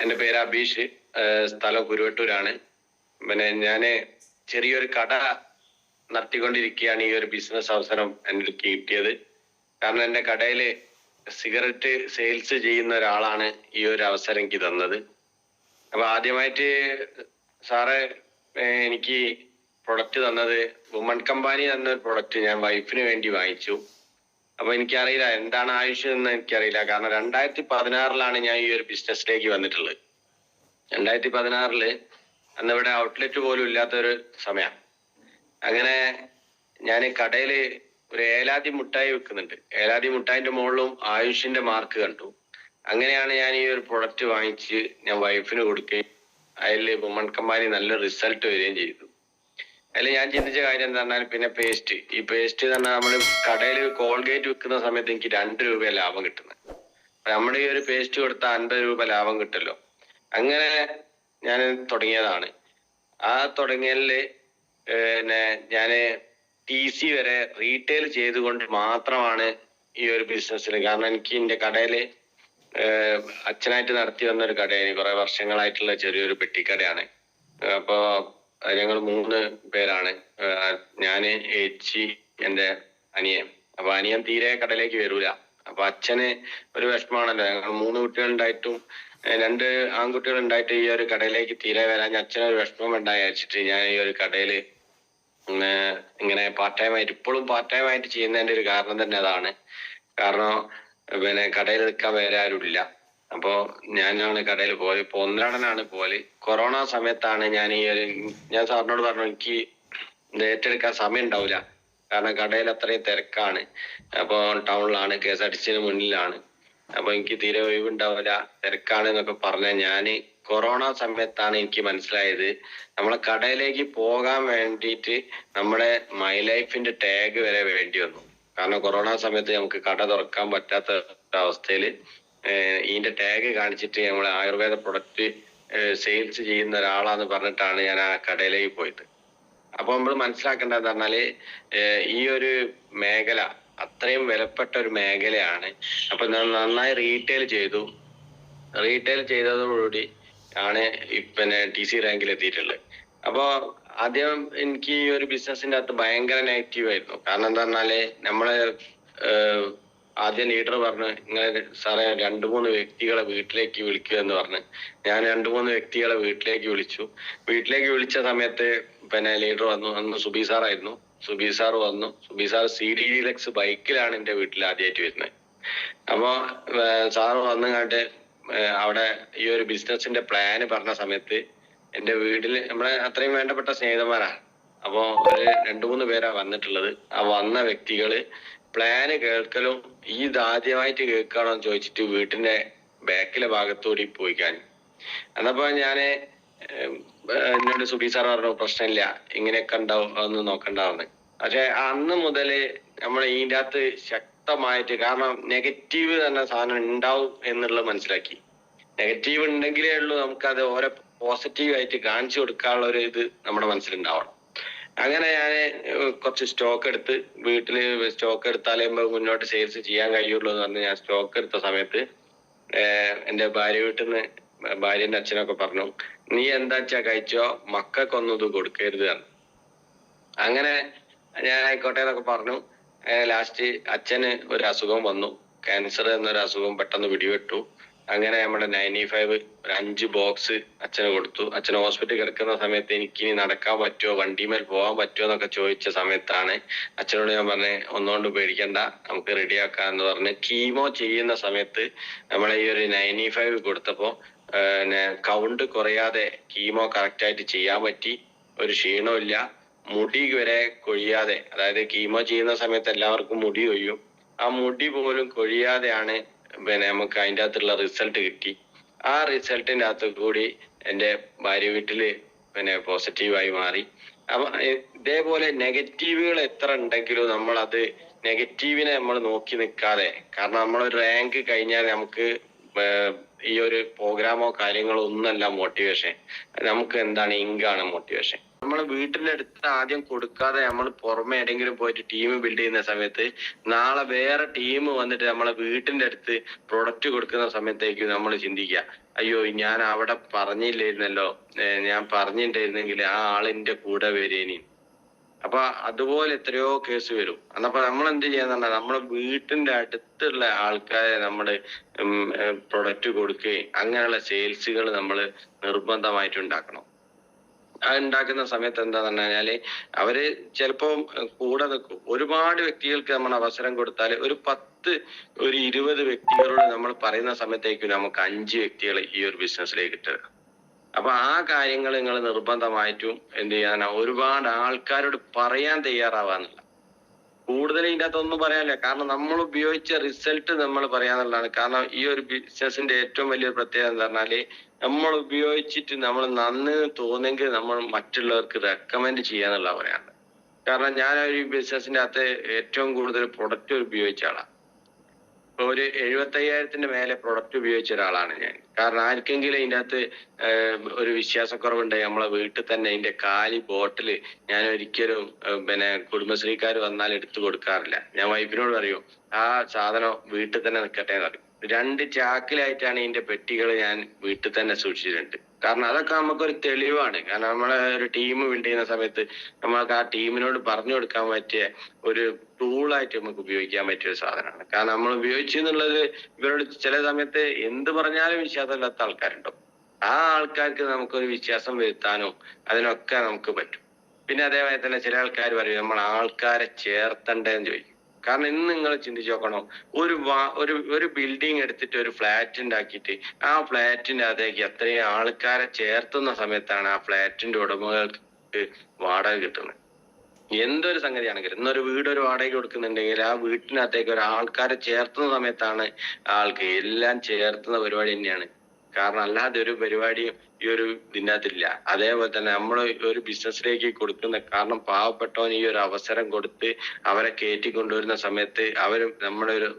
എൻ്റെ പേര് അബീഷ്, സ്ഥലം കുരുവട്ടൂരാണ്. പിന്നെ ഞാന് ചെറിയൊരു കട നടത്തിക്കൊണ്ടിരിക്കുകയാണ്. ഈ ഒരു ബിസിനസ് അവസരം എനിക്ക് കിട്ടിയത്. കാരണം എൻ്റെ കടയില് സിഗരറ്റ് സെയിൽസ് ചെയ്യുന്ന ഒരാളാണ് ഈ ഒരു അവസരം എനിക്ക് തന്നത്. അപ്പൊ ആദ്യമായിട്ട് സാറ് എനിക്ക് പ്രൊഡക്റ്റ് തന്നത് വുമൺ കമ്പാനി എന്നൊരു പ്രൊഡക്റ്റ് ഞാൻ വൈഫിന് വേണ്ടി വാങ്ങിച്ചു. അപ്പൊ എനിക്കറിയില്ല എന്താണ് ആവശ്യം എന്ന് എനിക്കറിയില്ല. കാരണം 2016 ഞാൻ ഈ ഒരു ബിസിനസ്സിലേക്ക് വന്നിട്ടുള്ളത്. 2016 അന്നിവിടെ ഔട്ട്ലെറ്റ് പോലും ഇല്ലാത്തൊരു സമയം. അങ്ങനെ ഞാൻ കടയില് ഒരു ഏലാതി മുട്ടായി വെക്കുന്നുണ്ട്. ഏലാതി മുട്ടായിന്റെ മുകളിലും ആയുഷിന്റെ മാർക്ക് കണ്ടു. അങ്ങനെയാണ് ഞാൻ ഈ ഒരു പ്രൊഡക്റ്റ് വാങ്ങിച്ച് ഞാൻ വൈഫിന് കൊടുക്കുകയും അതിൽ വുമൺ കമ്പാനി നല്ല റിസൾട്ട് വരികയും ചെയ്തു. അതിൽ ഞാൻ ചിന്തിച്ച കാര്യം എന്താ പറഞ്ഞാൽ, പിന്നെ ഈ പേസ്റ്റ് തന്നെ നമ്മൾ കടയിൽ കോൾഗേറ്റ് വെക്കുന്ന സമയത്ത് എനിക്ക് 2 രൂപ ലാഭം കിട്ടുന്നത്. നമ്മുടെ ഈ ഒരു പേസ്റ്റ് കൊടുത്താൽ 50 രൂപ ലാഭം കിട്ടല്ലോ. അങ്ങനെ ഞാൻ തുടങ്ങിയതാണ്. ആ തുടങ്ങിയതില് ഞാന് TC വരെ റീറ്റെയിൽ ചെയ്തുകൊണ്ട് മാത്രമാണ് ഈ ഒരു ബിസിനസ്സിൽ. കാരണം എനിക്ക് എൻ്റെ കടയില് അച്ഛനായിട്ട് നടത്തി വന്ന ഒരു കടയാണ്, കുറെ വർഷങ്ങളായിട്ടുള്ള ചെറിയൊരു പെട്ടിക്കടയാണ്. അപ്പൊ ഞങ്ങൾ 3 പേരാണ്, ഞാന്, ഏച്ചി, എൻ്റെ അനിയൻ. അപ്പൊ അനിയൻ തീരെ കടയിലേക്ക് വരൂല. അപ്പൊ അച്ഛന് ഒരു വിഷമാണല്ലോ. ഞങ്ങൾ 3 കുട്ടികളുണ്ടായിട്ടും 2 ആൺകുട്ടികൾ ഉണ്ടായിട്ട് ഈ ഒരു കടയിലേക്ക് തീരെ വരാൻ അച്ഛനൊരു വിഷമം ഉണ്ടായിരിച്ചിട്ട് ഞാൻ ഈ ഒരു കടയില് ഇങ്ങനെ ഇപ്പോഴും പാർട്ട് ടൈം ആയിട്ട് ചെയ്യുന്നതിന്റെ ഒരു കാരണം തന്നെ അതാണ്. കാരണം പിന്നെ കടയിൽ നിൽക്കാൻ വേറെ ആരും ഇല്ല. അപ്പോ ഞാനാണ് കടയിൽ പോയത്. ഇപ്പൊ ഒന്നരാടനാണ് പോലെ. കൊറോണ സമയത്താണ് ഞാൻ സാറിനോട് പറഞ്ഞു എനിക്ക് ഏറ്റെടുക്കാൻ സമയം ഉണ്ടാവില്ല. കാരണം കടയിൽ അത്രയും തിരക്കാണ്. അപ്പൊ ടൗണിലാണ്, KSRTC മുന്നിലാണ്. അപ്പൊ എനിക്ക് തീരെ ഒഴിവുണ്ടാവില്ല, തിരക്കാണ് എന്നൊക്കെ പറഞ്ഞ ഞാന് കൊറോണ സമയത്താണ് എനിക്ക് മനസ്സിലായത് നമ്മളെ കടയിലേക്ക് പോകാൻ വേണ്ടിയിട്ട് നമ്മുടെ മൈ ലൈഫിന്റെ ടാഗ് വരെ വേണ്ടി വന്നു. കാരണം കൊറോണ സമയത്ത് നമുക്ക് കട തുറക്കാൻ പറ്റാത്ത അവസ്ഥയില് ഇതിന്റെ ടാഗ് കാണിച്ചിട്ട് നമ്മളെ ആയുർവേദ പ്രൊഡക്റ്റ് സെയിൽസ് ചെയ്യുന്ന ഒരാളാന്ന് പറഞ്ഞിട്ടാണ് ഞാൻ ആ കടയിലേക്ക് പോയത്. അപ്പൊ നമ്മൾ മനസ്സിലാക്കേണ്ടത് പറഞ്ഞാല് ഈ ഒരു മേഖല അത്രയും വിലപ്പെട്ട ഒരു മേഖലയാണ്. അപ്പൊ നന്നായി റീറ്റെയിൽ ചെയ്തു. റീറ്റെയിൽ ചെയ്തതോടുകൂടി ആണ് പിന്നെ TC റാങ്കിൽ എത്തിയിട്ടുള്ളത്. അപ്പൊ ആദ്യം എനിക്ക് ഈ ഒരു ബിസിനസിന്റെ അകത്ത് ഭയങ്കര നെഗറ്റീവ് ആയിരുന്നു. കാരണം എന്താ പറഞ്ഞാല് നമ്മള് ആദ്യം ലീഡർ പറഞ്ഞു, ഇങ്ങനെ സാറേ 2-3 വ്യക്തികളെ വീട്ടിലേക്ക് വിളിക്കുക എന്ന് പറഞ്ഞ് ഞാൻ 2-3 വ്യക്തികളെ വീട്ടിലേക്ക് വിളിച്ചു. വീട്ടിലേക്ക് വിളിച്ച സമയത്ത് പിന്നെ ലീഡർ വന്നു. അന്ന് സുബി സാറായിരുന്നു. സുബി സാർ വന്നു. സുബി സാർ CD ഡീലക്സ് ബൈക്കിലാണ് എൻ്റെ വീട്ടിൽ ആദ്യമായിട്ട് വരുന്നത്. അപ്പൊ സാറ് വന്നുകാണ്ട് അവിടെ ഈ ഒരു ബിസിനസിന്റെ പ്ലാന് പറഞ്ഞ സമയത്ത് എൻ്റെ വീട്ടില് നമ്മളെ അത്രയും വേണ്ടപ്പെട്ട സ്നേഹിതന്മാരാണ്. അപ്പൊ ഒരു 2-3 പേരാ വന്നിട്ടുള്ളത്. ആ വന്ന വ്യക്തികള് പ്ലാന് കേൾക്കലും ഇത് ആദ്യമായിട്ട് കേൾക്കുകയാണോ എന്ന് ചോദിച്ചിട്ട് വീട്ടിന്റെ ബാക്കിലെ ഭാഗത്തൂടി പോയിക്കാൻ. എന്നപ്പോ ഞാന് എന്നോട് സുബി സാർ പറഞ്ഞു, പ്രശ്നമില്ല, ഇങ്ങനെയൊക്കെ ഉണ്ടാവും, അതൊന്നും നോക്കണ്ടാവുന്നു. പക്ഷെ അന്ന് മുതല് നമ്മൾ ഇതിൻ്റെ അകത്ത് ശക്തമായിട്ട്, കാരണം നെഗറ്റീവ് തന്നെ സാധനം ഉണ്ടാവും എന്നുള്ളത് മനസ്സിലാക്കി. നെഗറ്റീവ് ഉണ്ടെങ്കിലേ ഉള്ളൂ നമുക്കത് ഓരോ പോസിറ്റീവ് ആയിട്ട് കാണിച്ചു കൊടുക്കാനുള്ള ഒരു ഇത് നമ്മുടെ മനസ്സിലുണ്ടാവണം. അങ്ങനെ ഞാന് കുറച്ച് സ്റ്റോക്ക് എടുത്ത്, വീട്ടില് സ്റ്റോക്ക് എടുത്താലേ മുന്നോട്ട് സെയിൽസ് ചെയ്യാൻ കഴിയുള്ളൂ എന്ന് പറഞ്ഞ് ഞാൻ സ്റ്റോക്ക് എടുത്ത സമയത്ത് എൻ്റെ ഭാര്യ വീട്ടിൽ നിന്ന് ഭാര്യന്റെ അച്ഛനൊക്കെ പറഞ്ഞു, നീ എന്താ വെച്ചാ കഴിച്ചോ, മക്കൾക്കൊന്നും ഇത് കൊടുക്കരുത് എന്ന്. അങ്ങനെ ഞാൻ ആയിക്കോട്ടെ എന്നൊക്കെ പറഞ്ഞു. ലാസ്റ്റ് അച്ഛന് ഒരു അസുഖം വന്നു, ക്യാൻസർ എന്നൊരു അസുഖം പെട്ടെന്ന് പിടിപെട്ടു. അങ്ങനെ നമ്മുടെ 95 ഒരു 5 ബോക്സ് അച്ഛന് കൊടുത്തു. അച്ഛൻ ഹോസ്പിറ്റലിൽ കിടക്കുന്ന സമയത്ത് എനിക്ക് ഇനി നടക്കാൻ പറ്റുമോ, വണ്ടിമേൽ പോകാൻ പറ്റുമോ എന്നൊക്കെ ചോദിച്ച സമയത്താണ് അച്ഛനോട് ഞാൻ പറഞ്ഞ്, ഒന്നുകൊണ്ട് പേടിക്കണ്ട, നമുക്ക് റെഡിയാക്കാം എന്ന് പറഞ്ഞ് കീമോ ചെയ്യുന്ന സമയത്ത് നമ്മളെ ഈ ഒരു 95 കൊടുത്തപ്പോ കൗണ്ട് കുറയാതെ കീമോ കറക്റ്റായിട്ട് ചെയ്യാൻ പറ്റി. ഒരു ക്ഷീണവും ഇല്ല, മുടി വരെ കൊഴിയാതെ. അതായത് കീമോ ചെയ്യുന്ന സമയത്ത് എല്ലാവർക്കും മുടി കൊയ്യും, ആ മുടി പോലും കൊഴിയാതെയാണ് പിന്നെ നമുക്ക് അതിൻ്റെ അകത്തുള്ള റിസൾട്ട് കിട്ടി. ആ റിസൾട്ടിന്റെ അകത്ത് കൂടി എൻ്റെ ഭാര്യ വീട്ടില് പിന്നെ പോസിറ്റീവായി മാറി. അപ്പൊ ഇതേപോലെ നെഗറ്റീവുകൾ എത്ര ഉണ്ടെങ്കിലും നമ്മളത് നെഗറ്റീവിനെ നമ്മൾ നോക്കി നിൽക്കാതെ, കാരണം നമ്മളൊരു റാങ്ക് കഴിഞ്ഞാൽ നമുക്ക് ഈ ഒരു പ്രോഗ്രാമോ കാര്യങ്ങളോ ഒന്നല്ല മോട്ടിവേഷൻ, നമുക്ക് എന്താണ് ഇങ്കാണ് മോട്ടിവേഷൻ. നമ്മൾ വീട്ടിന്റെ അടുത്ത് ആദ്യം കൊടുക്കാതെ നമ്മൾ പുറമെ എവിടെയെങ്കിലും പോയിട്ട് ടീം ബിൽഡ് ചെയ്യുന്ന സമയത്ത് നാളെ വേറെ ടീം വന്നിട്ട് നമ്മളെ വീട്ടിന്റെ അടുത്ത് പ്രൊഡക്റ്റ് കൊടുക്കുന്ന സമയത്തേക്ക് നമ്മൾ ചിന്തിക്കുക, അയ്യോ ഞാൻ അവിടെ പറഞ്ഞില്ലായിരുന്നല്ലോ, ഞാൻ പറഞ്ഞിട്ടുണ്ടായിരുന്നെങ്കിൽ ആ ആളിന്റെ കൂടെ വരേനി. അപ്പൊ അതുപോലെ എത്രയോ കേസ് വരും. അന്നപ്പോ നമ്മൾ എന്ത് ചെയ്യാന്ന് പറഞ്ഞാൽ നമ്മുടെ വീട്ടിന്റെ അടുത്തുള്ള ആൾക്കാരെ നമ്മള് പ്രൊഡക്റ്റ് കൊടുക്കുകയും അങ്ങനെയുള്ള സെയിൽസുകൾ നമ്മൾ നിർബന്ധമായിട്ട് ഉണ്ടാക്കണം. അത് ഉണ്ടാക്കുന്ന സമയത്ത് എന്താന്ന് പറഞ്ഞു കഴിഞ്ഞാല് അവര് ചിലപ്പോ കൂടെ നിൽക്കും. ഒരുപാട് വ്യക്തികൾക്ക് നമ്മൾ അവസരം കൊടുത്താൽ ഒരു 20 വ്യക്തികളോട് നമ്മൾ പറയുന്ന സമയത്തേക്കും നമുക്ക് 5 വ്യക്തികൾ ഈ ഒരു ബിസിനസ്സിലേക്ക് കിട്ടുക. അപ്പൊ ആ കാര്യങ്ങൾ നിങ്ങൾ നിർബന്ധമായിട്ടും എന്ത് ചെയ്യാനാ, ഒരുപാട് ആൾക്കാരോട് പറയാൻ തയ്യാറാവാന്നില്ല. കൂടുതൽ ഇതിൻ്റെ അകത്തൊന്നും പറയാനില്ല. കാരണം നമ്മൾ ഉപയോഗിച്ച റിസൾട്ട് നമ്മൾ പറയാന്നുള്ളതാണ്. കാരണം ഈ ഒരു ബിസിനസിന്റെ ഏറ്റവും വലിയ പ്രത്യേകത എന്താ പറഞ്ഞാല്, നമ്മൾ ഉപയോഗിച്ചിട്ട് നമ്മൾ നന്ന് തോന്നെങ്കിൽ നമ്മൾ മറ്റുള്ളവർക്ക് റെക്കമെൻഡ് ചെയ്യാന്നുള്ള പറയാനുള്ളത്. കാരണം ഞാൻ ഒരു ബിസിനസിന്റെ അകത്ത് ഏറ്റവും കൂടുതൽ പ്രൊഡക്റ്റ് ഉപയോഗിച്ച ആളാണ്. ഒരു 75,000 മേലെ പ്രൊഡക്റ്റ് ഉപയോഗിച്ച ഒരാളാണ് ഞാൻ. കാരണം ആർക്കെങ്കിലും ഇതിൻ്റെ അകത്ത് ഒരു വിശ്വാസക്കുറവുണ്ടെങ്കിൽ നമ്മളെ വീട്ടിൽ തന്നെ അതിന്റെ കാലി ബോട്ടിൽ ഞാൻ ഒരിക്കലും കുടുംബശ്രീക്കാർ വന്നാൽ എടുത്തു കൊടുക്കാറില്ല. ഞാൻ വൈഫിനോട് പറയും ആ സാധനം വീട്ടിൽ തന്നെ നിൽക്കട്ടെ എന്ന് പറയും. 2 ചാക്കിലായിട്ടാണ് ഇതിന്റെ പെട്ടികൾ ഞാൻ വീട്ടിൽ തന്നെ സൂക്ഷിച്ചിട്ടുണ്ട്. കാരണം അതൊക്കെ നമുക്കൊരു തെളിവാണ്. കാരണം നമ്മളെ ഒരു ടീം ബിൽഡ് ചെയ്യുന്ന സമയത്ത് നമ്മൾക്ക് ആ ടീമിനോട് പറഞ്ഞു കൊടുക്കാൻ പറ്റിയ ഒരു ടൂളായിട്ട് നമുക്ക് ഉപയോഗിക്കാൻ പറ്റിയ ഒരു സാധനമാണ്. കാരണം നമ്മൾ ഉപയോഗിച്ചു എന്നുള്ളത് ഇവരോട് ചില സമയത്ത് എന്ത് പറഞ്ഞാലും വിശ്വാസമില്ലാത്ത ആൾക്കാരുണ്ടാവും. ആ ആൾക്കാർക്ക് നമുക്കൊരു വിശ്വാസം വരുത്താനോ അതിനൊക്കെ നമുക്ക് പറ്റും. പിന്നെ അതേപോലെ തന്നെ ചില ആൾക്കാർ പറയും നമ്മൾ ആൾക്കാരെ ചേർത്തണ്ടേന്ന് ചോദിക്കും. കാരണം ഇന്ന് നിങ്ങൾ ചിന്തിച്ചു നോക്കണം, ഒരു ബിൽഡിംഗ് എടുത്തിട്ട് ഒരു ഫ്ലാറ്റ് ഉണ്ടാക്കിയിട്ട് ആ ഫ്ലാറ്റിന്റെ അകത്തേക്ക് എത്രയും ആൾക്കാരെ ചേർത്തുന്ന സമയത്താണ് ആ ഫ്ലാറ്റിന്റെ ഉടമകൾക്ക് വാടക കിട്ടുന്നത്. എന്തൊരു സംഗതിയാണെങ്കിലും ഇന്നൊരു വീട് ഒരു വാടക കൊടുക്കുന്നുണ്ടെങ്കിൽ ആ വീട്ടിനകത്തേക്ക് ഒരു ആൾക്കാരെ ചേർത്തുന്ന സമയത്താണ് ആൾക്ക് എല്ലാം ചേർത്തുന്ന പരിപാടി തന്നെയാണ്. കാരണം അല്ലാതെ ഒരു പരിപാടിയും ഈ ഒരു ഇതിനകത്തില്ല. അതേപോലെ തന്നെ നമ്മൾ ഒരു ബിസിനസ്സിലേക്ക് കൊടുക്കുന്ന, കാരണം പാവപ്പെട്ടവൻ ഈ ഒരു അവസരം കൊടുത്ത് അവരെ കയറ്റി കൊണ്ടുവരുന്ന സമയത്ത് നമ്മുടെ ഒരു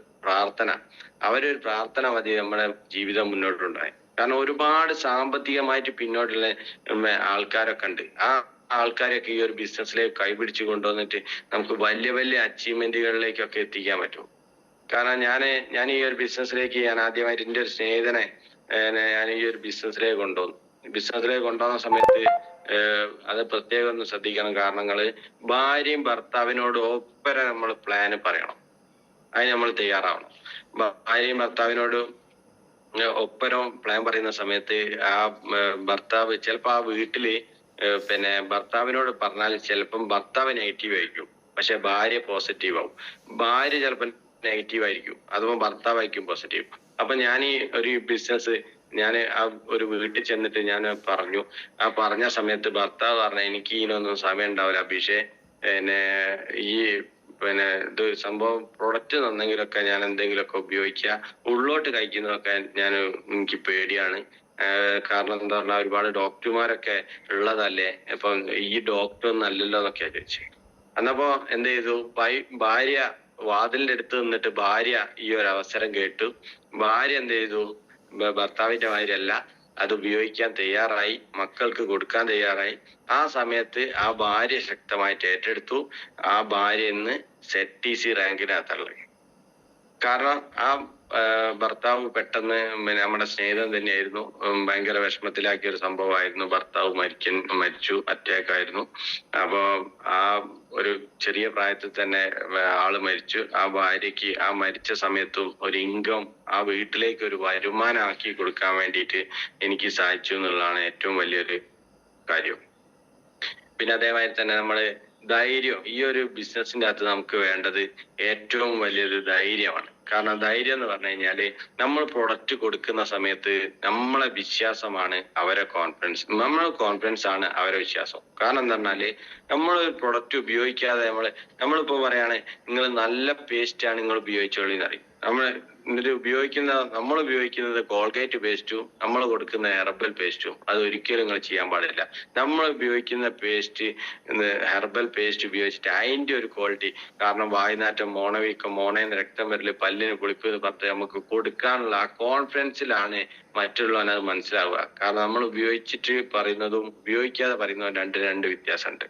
അവരൊരു പ്രാർത്ഥന മതി നമ്മുടെ ജീവിതം മുന്നോട്ടുണ്ടായി. കാരണം ഒരുപാട് സാമ്പത്തികമായിട്ട് പിന്നോട്ടുള്ള ആൾക്കാരൊക്കെ ഉണ്ട്. ആ ആൾക്കാരെയൊക്കെ ഈ ഒരു ബിസിനസ്സിലേക്ക് കൈപിടിച്ചു കൊണ്ടുവന്നിട്ട് നമുക്ക് വലിയ വലിയ അച്ചീവ്മെന്റുകളിലേക്കൊക്കെ എത്തിക്കാൻ പറ്റും. കാരണം ഞാൻ ഈ ഒരു ബിസിനസ്സിലേക്ക് ഞാൻ ആദ്യമായിട്ട് എൻ്റെ ഒരു സ്നേഹിതനെ ഞാൻ ഈ ഒരു ബിസിനസ്സിലേക്ക് കൊണ്ടുവന്ന സമയത്ത് അത് പ്രത്യേകം ഒന്ന് ശ്രദ്ധിക്കണം. കാരണങ്ങള് ഭാര്യയും ഭർത്താവിനോട് ഒപ്പരം നമ്മൾ പ്ലാന് പറയണം. അതിന് നമ്മൾ തയ്യാറാവണം. ഭാര്യയും ഭർത്താവിനോട് ഒപ്പരം പ്ലാൻ പറയുന്ന സമയത്ത് ആ ഭർത്താവ് ചിലപ്പോ ആ വീട്ടില് ഭർത്താവിനോട് പറഞ്ഞാൽ ചിലപ്പം ഭർത്താവ് നെഗറ്റീവ് ആയിരിക്കും, പക്ഷെ ഭാര്യ പോസിറ്റീവ് ആവും. ഭാര്യ ചിലപ്പോൾ നെഗറ്റീവ് ആയിരിക്കും, അതുപോലെ ഭർത്താവായിരിക്കും പോസിറ്റീവ്. അപ്പൊ ഞാൻ ഈ ഒരു ബിസിനസ് ഞാൻ ആ ഒരു വീട്ടിൽ ചെന്നിട്ട് ഞാൻ പറഞ്ഞു. ആ പറഞ്ഞ സമയത്ത് ഭർത്താവ് പറഞ്ഞ എനിക്ക് ഇതിനൊന്നും സമയം ഉണ്ടാവില്ല അഭിഷേ, ഈ ഇത് സംഭവം പ്രൊഡക്റ്റ് തന്നെങ്കിലൊക്കെ ഞാൻ എന്തെങ്കിലുമൊക്കെ ഉപയോഗിക്കുക, ഉള്ളോട്ട് കഴിക്കുന്നതൊക്കെ എനിക്ക് പേടിയാണ്. കാരണം എന്താ പറഞ്ഞാൽ ഒരുപാട് ഡോക്ടർമാരൊക്കെ ഉള്ളതല്ലേ, ഇപ്പൊ ഈ ഡോക്ടർ ഒന്നും അല്ലല്ലോ എന്നൊക്കെ ചോദിച്ചു. അന്നപ്പോ എന്ത് ചെയ്തു, ഭാര്യ വാതിലിന്റെ അടുത്ത് നിന്നിട്ട് ഭാര്യ ഈ ഒരു അവസരം കേട്ടു. ഭാര്യ എന്ത് ചെയ്തു, ഭർത്താവിന്റെ ഭാര്യയല്ല, അത് ഉപയോഗിക്കാൻ തയ്യാറായി, മക്കൾക്ക് കൊടുക്കാൻ തയ്യാറായി. ആ സമയത്ത് ആ ഭാര്യ ശക്തമായിട്ട് ഏറ്റെടുത്തു. ആ ഭാര്യ ഇന്ന് ZTC റാങ്കിനകത്തുള്ളത്. കാരണം ആ ഭർത്താവ് പെട്ടെന്ന് നമ്മുടെ സ്നേഹിതൻ തന്നെയായിരുന്നു, ഭയങ്കര വിഷമത്തിലാക്കിയ ഒരു സംഭവമായിരുന്നു. ഭർത്താവ് മരിച്ചു, അറ്റാക്ക് ആയിരുന്നു. അപ്പൊ ആ ഒരു ചെറിയ പ്രായത്തിൽ തന്നെ ആള് മരിച്ചു. ആ ഭാര്യക്ക് ആ മരിച്ച സമയത്തും ഒരു ഇൻകം, ആ വീട്ടിലേക്ക് ഒരു വരുമാനം ആക്കി കൊടുക്കാൻ വേണ്ടിയിട്ട് എനിക്ക് സാധിച്ചു എന്നുള്ളതാണ് ഏറ്റവും വലിയൊരു കാര്യം. പിന്നെ അതേമാതിരി തന്നെ നമ്മള് ധൈര്യം, ഈ ഒരു ബിസിനസിന്റെ അകത്ത് നമുക്ക് വേണ്ടത് ഏറ്റവും വലിയൊരു ധൈര്യമാണ്. കാരണം ധൈര്യം എന്ന് പറഞ്ഞു കഴിഞ്ഞാല് നമ്മൾ പ്രൊഡക്റ്റ് കൊടുക്കുന്ന സമയത്ത് നമ്മളെ വിശ്വാസമാണ് അവരെ കോൺഫിഡൻസ്, നമ്മളെ കോൺഫിഡൻസ് ആണ് അവരെ വിശ്വാസം. കാരണം എന്താ പറഞ്ഞാല് നമ്മൾ ഒരു പ്രൊഡക്റ്റ് ഉപയോഗിക്കാതെ നമ്മളിപ്പോ പറയാണ് നിങ്ങൾ നല്ല പേസ്റ്റ് ആണ് നിങ്ങൾ ഉപയോഗിച്ചോളി എന്നറിയും. നമ്മൾ ഉപയോഗിക്കുന്നത് കോൾഗേറ്റ് പേസ്റ്റും നമ്മൾ കൊടുക്കുന്ന ഹെർബൽ പേസ്റ്റും അത് ഒരിക്കലും നിങ്ങൾ ചെയ്യാൻ പാടില്ല. നമ്മൾ ഉപയോഗിക്കുന്ന പേസ്റ്റ്, ഹെർബൽ പേസ്റ്റ് ഉപയോഗിച്ചിട്ട് അതിന്റെ ഒരു ക്വാളിറ്റി, കാരണം വായുനാറ്റം, മോണവീക്കം, മോണയിൽ രക്തം വരല്, പല്ലിന് പുളിപ്പ് എന്ന് പറഞ്ഞ് നമുക്ക് കൊടുക്കാനുള്ള ആ കോൺഫിഡൻസിലാണ് മറ്റുള്ളവന് അത് മനസ്സിലാവുക. കാരണം നമ്മൾ ഉപയോഗിച്ചിട്ട് പറയുന്നതും ഉപയോഗിക്കാതെ പറയുന്നതും രണ്ട് വ്യത്യാസമുണ്ട്.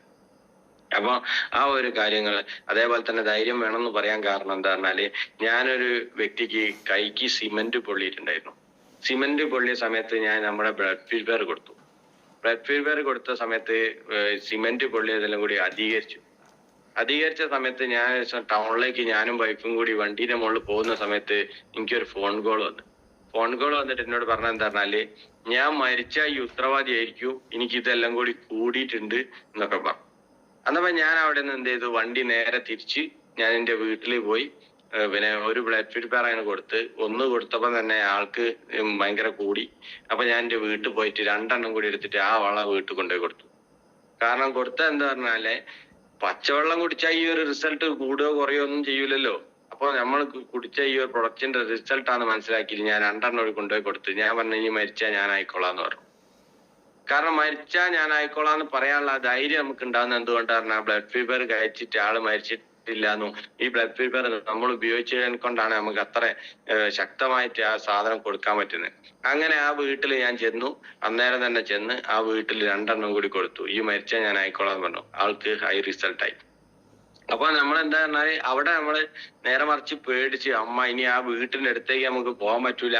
അപ്പൊ ആ ഒരു കാര്യങ്ങൾ, അതേപോലെ തന്നെ ധൈര്യം വേണമെന്ന് പറയാൻ കാരണം എന്താ പറഞ്ഞാല് ഞാനൊരു വ്യക്തിക്ക് കൈക്ക് സിമന്റ് പൊള്ളിയിട്ടുണ്ടായിരുന്നു. സിമന്റ് പൊള്ളിയ സമയത്ത് ഞാൻ നമ്മുടെ ബ്ലഡ് പ്യൂരിഫയർ കൊടുത്തു. ബ്ലഡ് പ്യൂരിഫയർ കൊടുത്ത സമയത്ത് സിമന്റ് പൊള്ളിയതെല്ലാം കൂടി അധികരിച്ച സമയത്ത് ഞാൻ ടൗണിലേക്ക് ഞാനും വൈഫും കൂടി വണ്ടീന്റെ മുകളിൽ പോകുന്ന സമയത്ത് എനിക്കൊരു ഫോൺ കോൾ വന്നിട്ട് എന്നോട് പറഞ്ഞ എന്താ പറഞ്ഞാല്, ഞാൻ മരിച്ച ഈ ഉത്തരവാദി ആയിരിക്കും, എനിക്ക് ഇതെല്ലാം കൂടി കൂടിയിട്ടുണ്ട് എന്നൊക്കെ പറഞ്ഞു. അന്നപ്പോ ഞാൻ അവിടെ നിന്ന് എന്ത് ചെയ്തു, വണ്ടി നേരെ തിരിച്ച് ഞാൻ എന്റെ വീട്ടിൽ പോയി. പിന്നെ ഒരു ബ്ലഡ് പ്യൂരിഫയർ ആണ് ഒന്ന് കൊടുത്തപ്പോ തന്നെ ആൾക്ക് ഭയങ്കര കൂടി. അപ്പൊ ഞാൻ എന്റെ വീട്ടിൽ പോയിട്ട് 2 എണ്ണം കൂടി എടുത്തിട്ട് ആ വള വീട്ടിൽ കൊണ്ടുപോയി കൊടുത്തു. കാരണം കൊടുത്ത എന്താ പറഞ്ഞാല്, പച്ചവെള്ളം കുടിച്ചാൽ ഈ ഒരു റിസൾട്ട് കൂടുകയോ കുറയോ ഒന്നും ചെയ്യൂലല്ലോ. അപ്പൊ നമ്മൾ കുടിച്ച ഈ ഒരു പ്രൊഡക്റ്റിന്റെ റിസൾട്ടാണ് മനസ്സിലാക്കി ഞാൻ 2 എണ്ണം കൊണ്ടുപോയി കൊടുത്തു. ഞാൻ പറഞ്ഞു, ഇനി മരിച്ചാൽ ഞാൻ ആയിക്കോളാന്ന് പറഞ്ഞു. കാരണം മരിച്ചാൽ ഞാൻ ആയിക്കോളാന്ന് പറയാനുള്ള ധൈര്യം നമുക്ക് ഉണ്ടാകുന്ന എന്തുകൊണ്ടാണ്, ബ്ലഡ് പ്യൂരിഫയർ കഴിച്ചിട്ട് ആള് മരിച്ചിട്ടില്ലാന്നും ഈ ബ്ലഡ് പ്യൂരിഫയർ നമ്മൾ ഉപയോഗിച്ചതിനെ കൊണ്ടാണ് നമുക്ക് അത്ര ശക്തമായിട്ട് ആ സാധനം കൊടുക്കാൻ പറ്റുന്നത്. അങ്ങനെ ആ വീട്ടിൽ ഞാൻ ചെന്നു. അന്നേരം തന്നെ ചെന്ന് ആ വീട്ടിൽ 2 എണ്ണം കൂടി കൊടുത്തു. ഈ മരിച്ചാൽ ഞാൻ ആയിക്കോളാന്ന് പറഞ്ഞു. ആൾക്ക് ഹൈ റിസൾട്ടായി. അപ്പൊ നമ്മളെന്താ പറഞ്ഞാല്, അവിടെ നമ്മള് നേരെ മറിച്ച് പേടിച്ച്, അമ്മ ഇനി ആ വീട്ടിന്റെ അടുത്തേക്ക് നമുക്ക് പോകാൻ പറ്റൂല,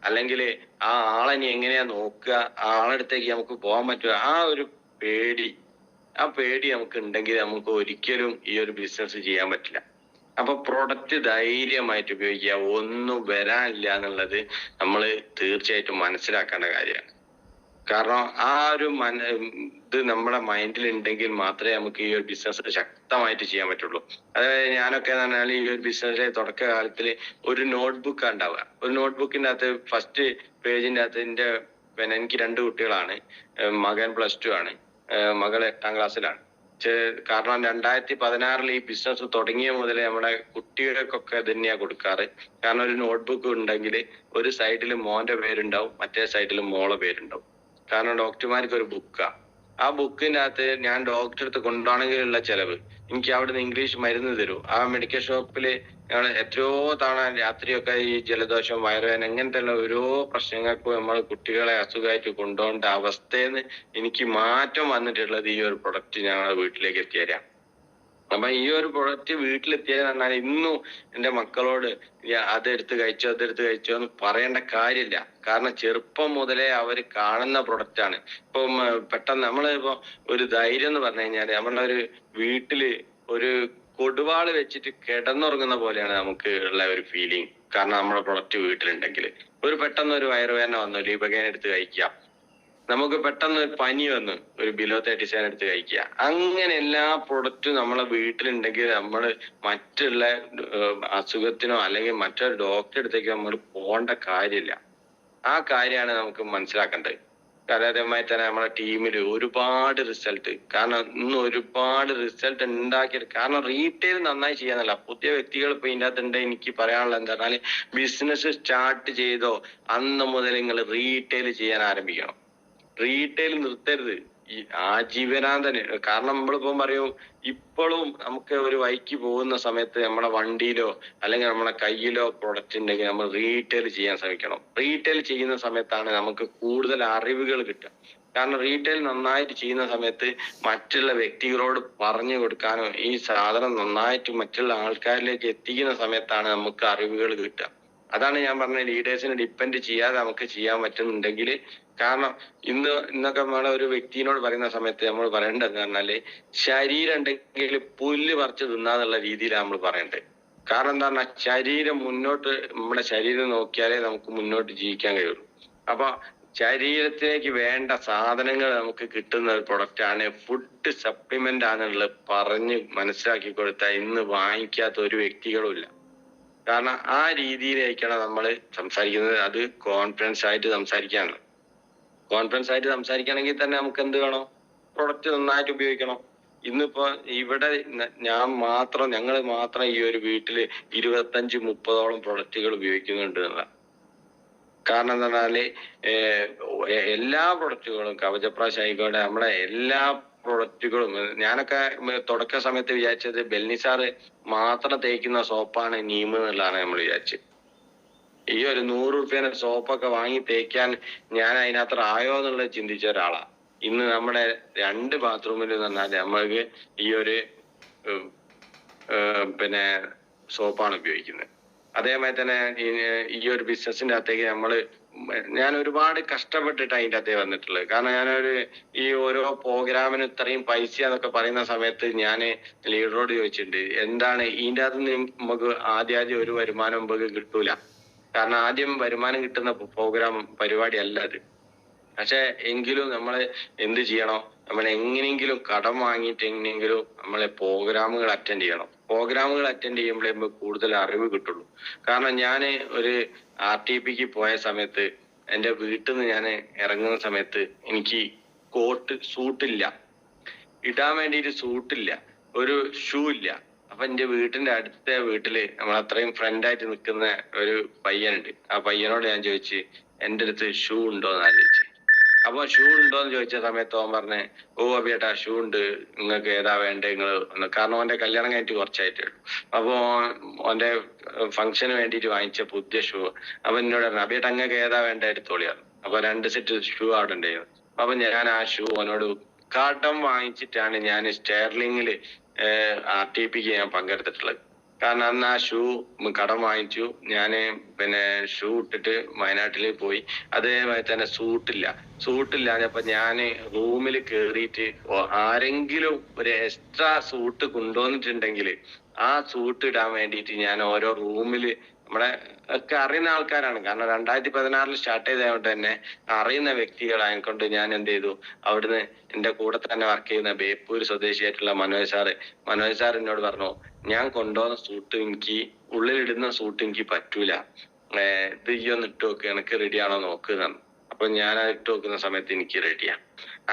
അല്ലെങ്കിൽ ആ ആളെ ഇനി എങ്ങനെയാ നോക്കുക, ആ ആളടുത്തേക്ക് നമുക്ക് പോകാൻ പറ്റൂല, ആ ഒരു പേടി നമുക്ക് ഉണ്ടെങ്കിൽ നമുക്ക് ഒരിക്കലും ഈ ഒരു ബിസിനസ് ചെയ്യാൻ പറ്റില്ല. അപ്പൊ പ്രൊഡക്റ്റ് ധൈര്യമായിട്ട് ഉപയോഗിക്കുക, ഒന്നും വരാനില്ല എന്നുള്ളത് നമ്മൾ തീർച്ചയായിട്ടും മനസ്സിലാക്കേണ്ട കാര്യമാണ്. കാരണം ആ ഒരു ഇത് നമ്മുടെ മൈൻഡിൽ ഉണ്ടെങ്കിൽ മാത്രമേ നമുക്ക് ഈ ഒരു ബിസിനസ് ശക്തമായിട്ട് ചെയ്യാൻ പറ്റുള്ളൂ. അതായത് ഞാനൊക്കെ എന്ന് പറഞ്ഞാൽ ഈ ഒരു ബിസിനസ്സിലെ തുടക്കകാലത്തില് ഒരു നോട്ട്ബുക്ക് ഉണ്ടാവുക. ഒരു നോട്ട്ബുക്കിന്റെ അകത്ത് ഫസ്റ്റ് പേജിന്റെ അകത്ത് എനിക്ക് 2 കുട്ടികളാണ്. മകൻ +2 ആണ്, മകൾ 8ാം ക്ലാസ്സിലാണ്. കാരണം 2016 ഈ ബിസിനസ് തുടങ്ങിയ മുതലേ നമ്മുടെ കുട്ടികൾക്കൊക്കെ തന്നെയാ കൊടുക്കാറ്. കാരണം ഒരു നോട്ട്ബുക്ക് ഉണ്ടെങ്കിൽ ഒരു സൈഡിൽ മോന്റെ പേരുണ്ടാവും, മറ്റേ സൈഡിൽ മോളെ പേരുണ്ടാവും. കാരണം ഡോക്ടർമാർക്ക് ഒരു ബുക്കാ. ആ ബുക്കിന്റെ അകത്ത് ഞാൻ ഡോക്ടറെ അടുത്ത് കൊണ്ടുപോകണമെങ്കിലുള്ള ചെലവ്, എനിക്ക് അവിടുന്ന് ഇംഗ്ലീഷ് മരുന്ന് തരും. ആ മെഡിക്കൽ ഷോപ്പില് ഞങ്ങൾ എത്രയോ തവണ രാത്രിയൊക്കെ ഈ ജലദോഷം, വയറുവേദന ഇങ്ങനത്തെ ഓരോ പ്രശ്നങ്ങൾക്ക് നമ്മൾ കുട്ടികളെ അസുഖമായിട്ട് കൊണ്ടുപോകേണ്ട അവസ്ഥയിൽ എനിക്ക് മാറ്റം വന്നിട്ടുള്ളത് ഈ ഒരു പ്രൊഡക്റ്റ് ഞങ്ങളുടെ വീട്ടിലേക്ക് എത്തിയരാം. അപ്പൊ ഈ ഒരു പ്രൊഡക്റ്റ് വീട്ടിലെത്തിയെന്ന് പറഞ്ഞാൽ ഇന്നും എന്റെ മക്കളോട് അതെടുത്ത് കഴിച്ചോ എന്ന് പറയേണ്ട കാര്യമില്ല. കാരണം ചെറുപ്പം മുതലേ അവര് കാണുന്ന പ്രൊഡക്റ്റ് ആണ്. ഇപ്പം പെട്ടെന്ന് നമ്മളിപ്പോ ഒരു ധൈര്യം എന്ന് പറഞ്ഞു കഴിഞ്ഞാല്, നമ്മളെ ഒരു വീട്ടില് ഒരു കൊടുവാള് വെച്ചിട്ട് കിടന്നുറങ്ങുന്ന പോലെയാണ് നമുക്ക് ഉള്ള ഒരു ഫീലിംഗ്. കാരണം നമ്മുടെ പ്രൊഡക്റ്റ് വീട്ടിലുണ്ടെങ്കിൽ ഒരു പെട്ടെന്ന് ഒരു വയറുവേദന വന്നു, ലീബഗൈൻ എടുത്ത് കഴിക്കാം. നമുക്ക് പെട്ടെന്ന് പനി വന്ന് ഒരു ബിലോ 37 എടുത്ത് കഴിക്കുക. അങ്ങനെ എല്ലാ പ്രൊഡക്റ്റും നമ്മളെ വീട്ടിലുണ്ടെങ്കിൽ നമ്മൾ മറ്റുള്ള അസുഖത്തിനോ അല്ലെങ്കിൽ മറ്റൊരു ഡോക്ടറെ അടുത്തേക്ക് നമ്മൾ പോകേണ്ട കാര്യമില്ല. ആ കാര്യമാണ് നമുക്ക് മനസ്സിലാക്കേണ്ടത്. അതേമാതിരി തന്നെ നമ്മുടെ ടീമിൽ ഒരുപാട് റിസൾട്ട്, കാരണം ഇന്ന് ഒരുപാട് റിസൾട്ട് ഉണ്ടാക്കിയത് കാരണം റീറ്റെയിൽ നന്നായി ചെയ്യാന്നല്ല, പുതിയ വ്യക്തികൾ ഇപ്പൊ ഇതിൻ്റെ അകത്തുണ്ട്. എനിക്ക് പറയാനുള്ള എന്താ പറഞ്ഞാല്, ബിസിനസ് സ്റ്റാർട്ട് ചെയ്തോ അന്ന് മുതൽ നിങ്ങൾ റീറ്റെയിൽ ചെയ്യാൻ ആരംഭിക്കണം. റീറ്റെയിൽ നിർത്തരുത്, ഈ ആജീവനാന്തന്. കാരണം നമ്മളിപ്പം പറയും, ഇപ്പോഴും നമുക്ക് ഒരു വഴിക്ക് പോകുന്ന സമയത്ത് നമ്മുടെ വണ്ടിയിലോ അല്ലെങ്കിൽ നമ്മുടെ കയ്യിലോ പ്രൊഡക്റ്റ് ഉണ്ടെങ്കിൽ നമ്മൾ റീറ്റെയിൽ ചെയ്യാൻ ശ്രമിക്കണം. റീറ്റെയിൽ ചെയ്യുന്ന സമയത്താണ് നമുക്ക് കൂടുതൽ അറിവുകൾ കിട്ടുക. കാരണം റീറ്റെയിൽ നന്നായിട്ട് ചെയ്യുന്ന സമയത്ത് മറ്റുള്ള വ്യക്തികളോട് പറഞ്ഞു കൊടുക്കാനോ ഈ സാധനം നന്നായിട്ട് മറ്റുള്ള ആൾക്കാരിലേക്ക് എത്തിക്കുന്ന സമയത്താണ് നമുക്ക് അറിവുകൾ കിട്ടുക. അതാണ് ഞാൻ പറഞ്ഞ, ലീഡേഴ്സിനെ ഡിപ്പെൻഡ് ചെയ്യാതെ നമുക്ക് ചെയ്യാൻ പറ്റുന്നുണ്ടെങ്കിൽ. കാരണം ഇന്നൊക്കെ നമ്മളെ ഒരു വ്യക്തിയോട് പറയുന്ന സമയത്ത് നമ്മൾ പറയേണ്ടതെന്ന് പറഞ്ഞാല്, ശരീരം ഉണ്ടെങ്കിൽ പുല്ല് പറിച്ച് തിന്നാന്നുള്ള രീതിയിലാണ് നമ്മൾ പറയേണ്ടത്. കാരണം എന്താ പറഞ്ഞാൽ, ശരീരം മുന്നോട്ട്, നമ്മുടെ ശരീരം നോക്കിയാലേ നമുക്ക് മുന്നോട്ട് ജീവിക്കാൻ കഴിയുള്ളൂ. അപ്പൊ ശരീരത്തിലേക്ക് വേണ്ട സാധനങ്ങൾ നമുക്ക് കിട്ടുന്ന ഒരു പ്രൊഡക്റ്റ് ആണ്, ഫുഡ് സപ്ലിമെന്റ് ആണെന്നുള്ളത് പറഞ്ഞ് മനസ്സിലാക്കി കൊടുത്താൽ ഇന്ന് വാങ്ങിക്കാത്ത ഒരു വ്യക്തികളും ഇല്ല. കാരണം ആ രീതിയിലേക്കാണ് നമ്മൾ സംസാരിക്കുന്നത്. അത് കോൺഫിഡൻസ് ആയിട്ട് സംസാരിക്കാനുള്ളത്. കോൺഫിഡൻസ് ആയിട്ട് സംസാരിക്കണമെങ്കിൽ തന്നെ നമുക്ക് എന്ത് വേണം, പ്രൊഡക്റ്റ് നന്നായിട്ട് ഉപയോഗിക്കണം. ഇന്നിപ്പോ ഇവിടെ ഞങ്ങൾ മാത്രം ഈ ഒരു വീട്ടില് 25-30ഓളം പ്രൊഡക്റ്റുകൾ ഉപയോഗിക്കുന്നുണ്ട് എന്നുള്ള. കാരണം എന്താ പറഞ്ഞാല്, എല്ലാ പ്രൊഡക്റ്റുകളും കവചപ്രാശ് ആയിക്കോട്ടെ, നമ്മുടെ എല്ലാ പ്രൊഡക്റ്റുകളും, ഞാനൊക്കെ തുടക്ക സമയത്ത് വിചാരിച്ചത് ബെൽനിസാറ് മാത്രം തേക്കുന്ന സോപ്പാണ് നീം എന്നുള്ളതാണ് നമ്മൾ വിചാരിച്ചത്. ഈ ഒരു 100 രൂപേന്റെ സോപ്പൊക്കെ വാങ്ങി തേക്കാൻ ഞാൻ അതിനകത്ത് ആയോ എന്നുള്ളത് ചിന്തിച്ച ഒരാളാ. ഇന്ന് നമ്മുടെ 2 ബാത്റൂമിൽ പറഞ്ഞാൽ നമ്മൾക്ക് ഈ ഒരു സോപ്പാണ് ഉപയോഗിക്കുന്നത്. അതേമാതിരി തന്നെ ഈ ഒരു ബിസിനസിന്റെ അകത്തേക്ക് നമ്മൾ ഞാൻ ഒരുപാട് കഷ്ടപ്പെട്ടിട്ട് അതിൻ്റെ അകത്തേ വന്നിട്ടുള്ളത്. കാരണം ഞാനൊരു ഈ ഓരോ പ്രോഗ്രാമിന് ഇത്രയും പൈസ എന്നൊക്കെ പറയുന്ന സമയത്ത് ഞാൻ ലീഡറോട് ചോദിച്ചിട്ടുണ്ട്, എന്താണ് ഇതിൻ്റെ അകത്ത് നമുക്ക് ആദ്യം ഒരു വരുമാനം നമുക്ക് കിട്ടൂല. കാരണം ആദ്യം വരുമാനം കിട്ടുന്ന പ്രോഗ്രാം പരിപാടി അല്ല അത്. പക്ഷെ എങ്കിലും നമ്മൾ എന്ത് ചെയ്യണം, നമ്മൾ എങ്ങനെയെങ്കിലും കടം വാങ്ങിയിട്ട് എങ്ങനെയെങ്കിലും നമ്മളെ പ്രോഗ്രാമുകൾ അറ്റൻഡ് ചെയ്യണം. പ്രോഗ്രാമുകൾ അറ്റൻഡ് ചെയ്യുമ്പോഴേ നമുക്ക് കൂടുതൽ അറിവ് കിട്ടുള്ളൂ. കാരണം ഞാൻ ഒരു RTPക്ക് പോയ സമയത്ത് എൻ്റെ വീട്ടിൽ നിന്ന് ഞാൻ ഇറങ്ങുന്ന സമയത്ത് എനിക്ക് സൂട്ടില്ല, ഇടാൻ വേണ്ടിയിട്ട് സൂട്ടില്ല, ഒരു ഷൂ ഇല്ല. അപ്പൊ എന്റെ വീട്ടിന്റെ അടുത്ത വീട്ടില് നമ്മൾ അത്രയും ഫ്രണ്ടായിട്ട് നിൽക്കുന്ന ഒരു പയ്യനുണ്ട്. ആ പയ്യനോട് ഞാൻ ചോദിച്ച്, എൻ്റെ അടുത്ത് ഷൂ ഉണ്ടോന്ന് ആലോചിച്ച്. അപ്പൊ ഷൂ ഉണ്ടോന്ന് ചോദിച്ച സമയത്ത് അവൻ പറഞ്ഞേ, ഓ അബിയേട്ടാ ഷൂ ഉണ്ട്, നിങ്ങൾക്ക് ഏതാ വേണ്ടേ നിങ്ങള്. കാരണം അവന്റെ കല്യാണം കഴിഞ്ഞിട്ട് കുറച്ചായിട്ടേ ഉള്ളൂ. അപ്പൊ അവന്റെ ഫംഗ്ഷന് വേണ്ടിയിട്ട് വാങ്ങിച്ച പുതിയ ഷൂ. അപ്പൊ എന്നോട് പറഞ്ഞു, അബിയേട്ടാ അങ്ങക്ക് ഏതാ വേണ്ട എടുത്തോളിയാണ്. അപ്പൊ 2 സെറ്റ് ഷൂ അവിടെ ഉണ്ടായിരുന്നു. അപ്പൊ ഞാൻ ആ ഷൂ അവനോട് കടം വാങ്ങിച്ചിട്ടാണ് ഞാൻ സ്റ്റെർലിങ്ങില് RTPക്ക് ഞാൻ പങ്കെടുത്തിട്ടുള്ളത്. കാരണം അന്ന് ആ ഷൂ കടം വാങ്ങിച്ചു ഞാൻ. പിന്നെ ഷൂ ഇട്ടിട്ട് വയനാട്ടിൽ പോയി. അതേമാതിരി തന്നെ സൂട്ടില്ലാഞ്ഞപ്പോ ഞാൻ റൂമിൽ കേറിയിട്ട് ആരെങ്കിലും ഒരു എക്സ്ട്രാ സൂട്ട് കൊണ്ടുവന്നിട്ടുണ്ടെങ്കിൽ ആ സൂട്ട് ഇടാൻ വേണ്ടിയിട്ട് ഞാൻ ഓരോ റൂമില്, നമ്മളെ ഒക്കെ അറിയുന്ന ആൾക്കാരാണ്. കാരണം 2016 സ്റ്റാർട്ട് ചെയ്തതുകൊണ്ട് തന്നെ അറിയുന്ന വ്യക്തികളായതുകൊണ്ട് ഞാൻ എന്ത് ചെയ്തു, അവിടുന്ന് എന്റെ കൂടെ തന്നെ വർക്ക് ചെയ്യുന്ന ബേപ്പൂർ സ്വദേശിയായിട്ടുള്ള മനോജ് സാർ എന്നോട് പറഞ്ഞു, ഞാൻ കൊണ്ടുവന്ന സൂട്ട് എനിക്ക്, ഉള്ളിലിടുന്ന സൂട്ട് എനിക്ക് പറ്റൂല, ഇത് ഈ ഒന്ന് ഇട്ട് നോക്ക്, എനിക്ക് റെഡി ആണോ നോക്കുക. അപ്പൊ ഞാൻ ഇട്ട് നോക്കുന്ന സമയത്ത് എനിക്ക് റെഡിയാ.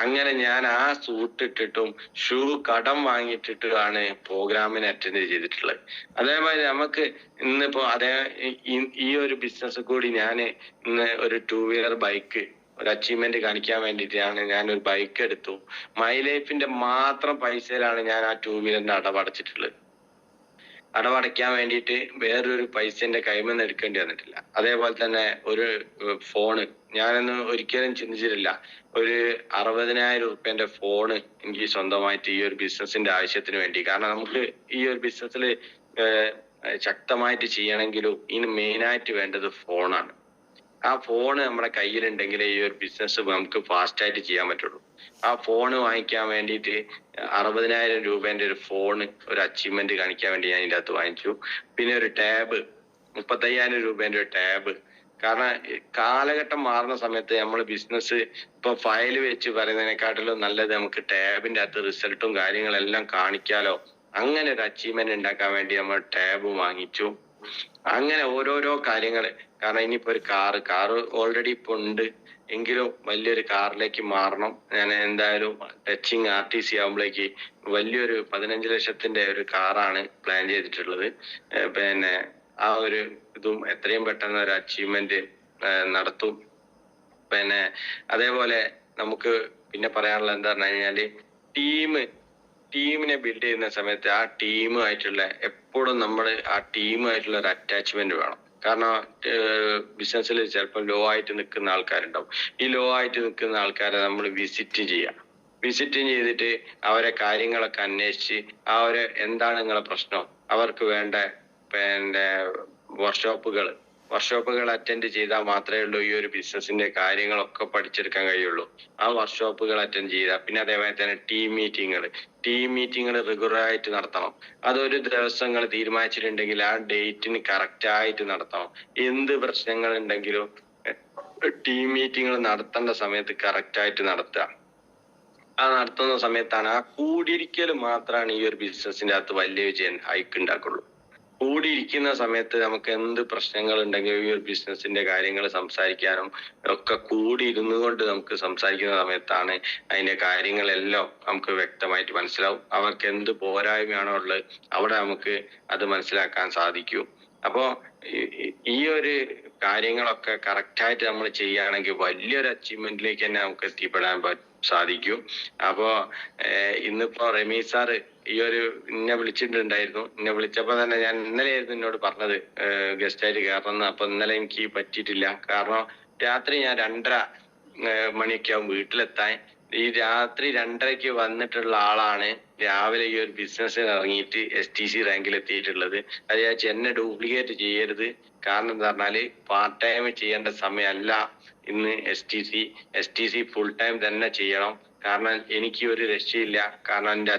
അങ്ങനെ ഞാൻ ആ സൂട്ട് ഇട്ടിട്ടും ഷൂ കടം വാങ്ങിയിട്ടിട്ടുമാണ് പ്രോഗ്രാമിന് അറ്റൻഡ് ചെയ്തിട്ടുള്ളത്. അതേമാതിരി നമുക്ക് ഇന്നിപ്പോ ഈ ഒരു ബിസിനസ് കൂടി ഞാൻ ഇന്ന് ഒരു 2 വീലർ ബൈക്ക് ഒരു അച്ചീവ്മെന്റ് കാണിക്കാൻ വേണ്ടിയിട്ടാണ് ഞാൻ ഒരു ബൈക്ക് എടുത്തു. മൈ ലൈഫിന്റെ മാത്രം പൈസയിലാണ് ഞാൻ ആ 2 വീലറിന്റെ അടവടച്ചിട്ടുള്ളത്. അടവടയ്ക്കാൻ വേണ്ടിയിട്ട് വേറൊരു പൈസ എന്റെ കൈമെന്ന് എടുക്കേണ്ടി വന്നിട്ടില്ല. അതേപോലെ തന്നെ ഒരു ഫോണ് ഞാനൊന്നും ഒരിക്കലും ചിന്തിച്ചിട്ടില്ല. ഒരു 60,000 റുപ്യന്റെ ഫോണ് എനിക്ക് സ്വന്തമായിട്ട് ഈ ഒരു ബിസിനസിന്റെ ആവശ്യത്തിന് വേണ്ടി. കാരണം നമുക്ക് ഈ ഒരു ബിസിനസ്സിൽ ശക്തമായിട്ട് ചെയ്യണമെങ്കിലും ഇതിന് മെയിനായിട്ട് വേണ്ടത് ഫോണാണ്. ആ ഫോണ് നമ്മുടെ കയ്യിലുണ്ടെങ്കിലേ ഈ ഒരു ബിസിനസ് നമുക്ക് ഫാസ്റ്റ് ആയിട്ട് ചെയ്യാൻ പറ്റുള്ളൂ. ആ ഫോണ് വാങ്ങിക്കാൻ വേണ്ടിയിട്ട് 60,000 രൂപേന്റെ ഒരു ഫോണ് ഒരു അച്ചീവ്മെന്റ് കാണിക്കാൻ വേണ്ടി ഞാൻ ഇതിൻ്റെ അകത്ത് വാങ്ങിച്ചു. പിന്നെ ഒരു ടാബ് 35,000 രൂപേന്റെ ഒരു ടാബ്. കാരണം കാലഘട്ടം മാറുന്ന സമയത്ത് നമ്മൾ ബിസിനസ് ഇപ്പൊ ഫയൽ വെച്ച് പറയുന്നതിനെക്കാട്ടിലും നല്ലത് നമുക്ക് ടാബിന്റെ അകത്ത് റിസൾട്ടും കാര്യങ്ങളെല്ലാം കാണിക്കാലോ. അങ്ങനെ ഒരു അച്ചീവ്മെന്റ് ഉണ്ടാക്കാൻ വേണ്ടി നമ്മൾ ടാബ് വാങ്ങിച്ചു. അങ്ങനെ ഓരോരോ കാര്യങ്ങള്. കാരണം ഇനിയിപ്പോ ഒരു കാറ് ഓൾറെഡി ഇപ്പൊ ഉണ്ട്, എങ്കിലും വലിയൊരു കാറിലേക്ക് മാറണം. ഞാൻ എന്തായാലും ടച്ചിങ് RTC ആകുമ്പോഴേക്ക് വലിയൊരു 15 ലക്ഷത്തിന്റെ ഒരു കാറാണ് പ്ലാൻ ചെയ്തിട്ടുള്ളത്. പിന്നെ ആ ഒരു ഇതും എത്രയും പെട്ടെന്ന് ഒരു അച്ചീവ്മെന്റ് നടത്തും. പിന്നെ അതേപോലെ നമുക്ക് പിന്നെ പറയാനുള്ള എന്താ പറഞ്ഞു കഴിഞ്ഞാല്, ടീമിനെ ബിൽഡ് ചെയ്യുന്ന സമയത്ത് ആ ടീമുമായിട്ടുള്ള എപ്പോഴും നമ്മൾ ആ ടീമുമായിട്ടുള്ള ഒരു അറ്റാച്ച്മെന്റ് വേണം. കാരണം ബിസിനസ്സിൽ ചിലപ്പോൾ ലോ ആയിട്ട് നിൽക്കുന്ന ആൾക്കാരുണ്ടാവും. ഈ ലോ ആയിട്ട് നിൽക്കുന്ന ആൾക്കാരെ നമ്മൾ വിസിറ്റ് ചെയ്തിട്ട് അവരെ കാര്യങ്ങളൊക്കെ അന്വേഷിച്ച് അവരെ എന്താണ് നിങ്ങളെ പ്രശ്നം, അവർക്ക് വേണ്ട പിന്നെ വർക്ക്ഷോപ്പുകൾ അറ്റൻഡ് ചെയ്താൽ മാത്രമേ ഉള്ളൂ ഈ ഒരു ബിസിനസിന്റെ കാര്യങ്ങളൊക്കെ പഠിച്ചെടുക്കാൻ കഴിയുള്ളൂ. ആ വർക്ക്ഷോപ്പുകൾ അറ്റൻഡ് ചെയ്താൽ, പിന്നെ അതേപോലെ തന്നെ ടീം മീറ്റിങ്ങുകൾ റെഗുലർ ആയിട്ട് നടത്തണം. അതൊരു ദിവസങ്ങൾ തീരുമാനിച്ചിട്ടുണ്ടെങ്കിൽ ആ ഡേറ്റിന് കറക്റ്റ് ആയിട്ട് നടത്തണം. എന്ത് പ്രശ്നങ്ങൾ ഉണ്ടെങ്കിലും ടീം മീറ്റിങ്ങുകൾ നടത്തേണ്ട സമയത്ത് കറക്റ്റ് ആയിട്ട് നടത്തുക. ആ നടത്തുന്ന സമയത്താണ്, ആ കൂടിയിരിക്കൽ മാത്രമാണ് ഈ ഒരു ബിസിനസിന്റെ അകത്ത് വലിയ വിജയം ഉണ്ടാക്കുള്ളൂ. കൂടിയിരിക്കുന്ന സമയത്ത് നമുക്ക് എന്ത് പ്രശ്നങ്ങൾ ഉണ്ടെങ്കിലും ഈ ഒരു ബിസിനസിന്റെ കാര്യങ്ങൾ സംസാരിക്കാനും ഒക്കെ കൂടി ഇരുന്നു കൊണ്ട് നമുക്ക് സംസാരിക്കുന്ന സമയത്താണ് അതിന്റെ കാര്യങ്ങളെല്ലാം നമുക്ക് വ്യക്തമായിട്ട് മനസ്സിലാവും. അവർക്ക് എന്ത് പോരായ്മയാണോ ഉള്ളത് അവിടെ നമുക്ക് അത് മനസ്സിലാക്കാൻ സാധിക്കും. അപ്പോ ഈ ഒരു കാര്യങ്ങളൊക്കെ കറക്റ്റായിട്ട് നമ്മൾ ചെയ്യുകയാണെങ്കിൽ വലിയൊരു അച്ചീവ്മെന്റിലേക്ക് തന്നെ നമുക്ക് എത്തിപ്പെടാൻ സാധിക്കും. അപ്പോ ഇന്നിപ്പോ റമീസ് സാറ് ഈ ഒരു എന്നെ വിളിച്ചിട്ടുണ്ടായിരുന്നു. എന്നെ വിളിച്ചപ്പോ തന്നെ ഞാൻ ഇന്നലെയായിരുന്നു എന്നോട് പറഞ്ഞത് ഗസ്റ്റായിട്ട് കയറണം. അപ്പൊ ഇന്നലെ എനിക്ക് പറ്റിയിട്ടില്ല. കാരണം രാത്രി ഞാൻ 2:30 മണിയൊക്കെ ആവും വീട്ടിലെത്താൻ. ഈ രാത്രി 2:30 വന്നിട്ടുള്ള ആളാണ് രാവിലെ ഈ ഒരു ബിസിനസ്സിൽ ഇറങ്ങിയിട്ട് STC റാങ്കിൽ എത്തിയിട്ടുള്ളത്. അത് എന്നെ ഡ്യൂപ്ലിക്കേറ്റ് ചെയ്യരുത്, കാരണം എന്താ പറഞ്ഞാല് പാർട്ട് ടൈം ചെയ്യേണ്ട സമയമല്ല ഇന്ന് STC ഫുൾ ടൈം തന്നെ ചെയ്യണം. കാരണം എനിക്ക് ഒരു രക്ഷയില്ല. കാരണം എൻ്റെ